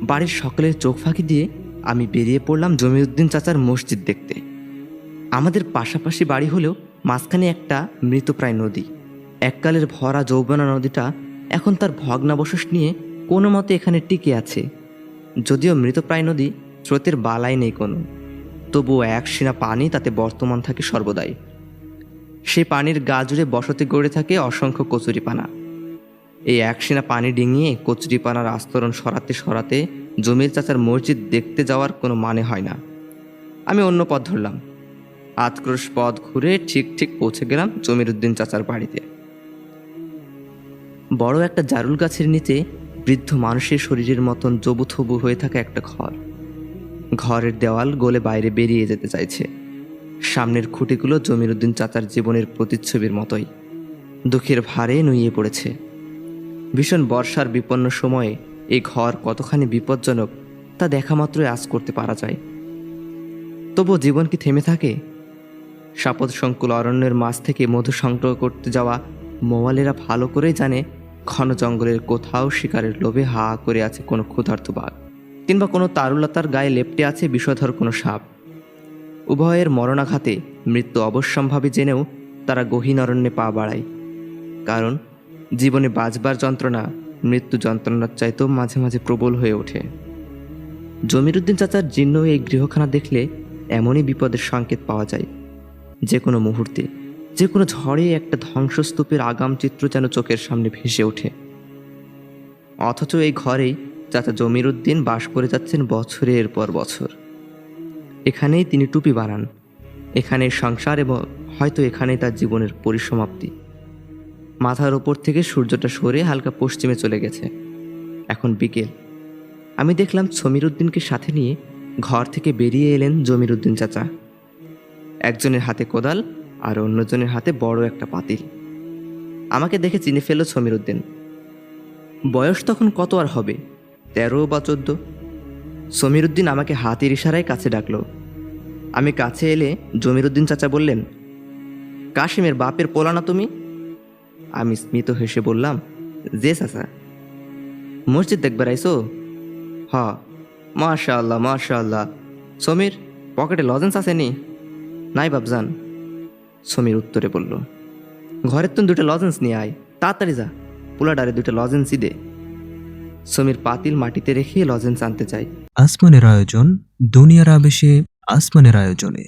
বাড়ির সকলের চোখ ফাঁকি দিয়ে আমি বেরিয়ে পড়লাম জমিরুদ্দিন চাচার মসজিদ দেখতে। আমাদের পাশাপাশি বাড়ি হলেও মাঝখানে একটা মৃতপ্রায় নদী। এককালের ভরা যৌবনা নদীটা এখন তার ভগ্নাবশেষ নিয়ে কোনো মতে এখানে টিকে আছে। যদিও মৃতপ্রায় নদী, স্রোতের বালাই নেই কোনো, তবুও এক সিনা পানি তাতে বর্তমান থাকে সর্বদাই। সেই পানির গা জুড়ে বসতি গড়ে থাকে অসংখ্য কচুরিপানা। এই একসিনা পানি ডিঙিয়ে কচুরিপানার আস্তরণ সরাতে সরাতে জমির চাচার মসজিদ দেখতে যাওয়ার কোনো মানে হয় না। আমি অন্য পথ ধরলাম। আতক্রোশ পথ ঘুরে ঠিক পৌঁছে গেলাম জমিরুদ্দিন চাচার বাড়িতে। বড় একটা জারুল গাছের নিচে বৃদ্ধ মানুষের শরীরের মতন জবুথবু হয়ে থাকা একটা ঘর। ঘরের দেওয়াল গলে বাইরে বেরিয়ে যেতে চাইছে। সামনের খুঁটিগুলো জমিরুদ্দিন চাচার জীবনের প্রতিচ্ছবির মতোই দুঃখের ভারে নুইয়ে পড়েছে। ভীষণ বর্ষার বিপন্ন সময়ে এই ঘর কতখানি বিপজ্জনক তা দেখা মাত্রই আঁচ করতে পারা যায়। তবুও জীবন কি থেমে থাকে? সাপদ সংকুল অরণ্যের মাছ থেকে মধু সংগ্রহ করতে যাওয়া মোয়ালেরা ভালো করেই জানে ঘন জঙ্গলের কোথাও শিকারের লোভে হা করে আছে কোনো ক্ষুধার্ত বাঘ, কিংবা কোনো তারুলতার গায়ে লেপ্টে আছে বিষধর কোনো সাপ। উভয়ের মরণাঘাতে মৃত্যু অবশ্যম্ভাবী জেনেও তারা গহীন অরণ্যে পা বাড়ায়, কারণ জীবনে বাঁচবার যন্ত্রণা মৃত্যু যন্ত্রণার চাইতেও মাঝে মাঝে প্রবল হয়ে ওঠে। জমিরুদ্দিন চাচার জীর্ণ এই গৃহখানা দেখলে এমনই বিপদের সংকেত পাওয়া যায়। যে কোনো মুহূর্তে, যে কোনো ঝড়ে একটা ধ্বংসস্তূপের আগাম চিত্র যেন চোখের সামনে ভেসে ওঠে। অথচ এই ঘরেই চাচা জমিরুদ্দিন বাস করে যাচ্ছেন বছরের পর বছর। এখানেই তিনি টুপি বানান, এখানেই সংসার, এবং হয়তো এখানেই তার জীবনের পরিসমাপ্তি। মাথার ওপর থেকে সূর্যটা সরে হালকা পশ্চিমে চলে গেছে। এখন বিকেল। আমি দেখলাম জমিরুদ্দিনকে সাথে নিয়ে ঘর থেকে বেরিয়ে এলেন জমিরুদ্দিন চাচা। একজনের হাতে কোদাল আর অন্যজনের হাতে বড় একটা পাতিল। আমাকে দেখে চিনে ফেলল জমিরুদ্দিন। বয়স তখন কত আর হবে, 13 বা 14। জমিরুদ্দিন আমাকে হাতের ইশারায় কাছে ডাকলো। আমি কাছে এলে জমিরুদ্দিন চাচা বললেন, কাশিমের বাপের পোলা না তুমি? আমি স্মিত হেসে বললাম, যে চাচা। মসজিদ দেখবার আইসো? হ। মাশাআল্লাহ মাশাআল্লাহ। সমীর, পকেটে লজেন্স আসেনি? নাই বাপজান। সমীর উত্তরে বলল, ঘরের তুন 2টা লজেন্স নিয়ে আয়, তাড়াতাড়ি যা, পোলাডারে 2টা লজেন্সই দে। সমীর পাতিল মাটিতে রেখে লজেন্স আনতে চাই। আসমানের আয়োজন দুনিয়ার আবেশে আসমানের আয়োজনে।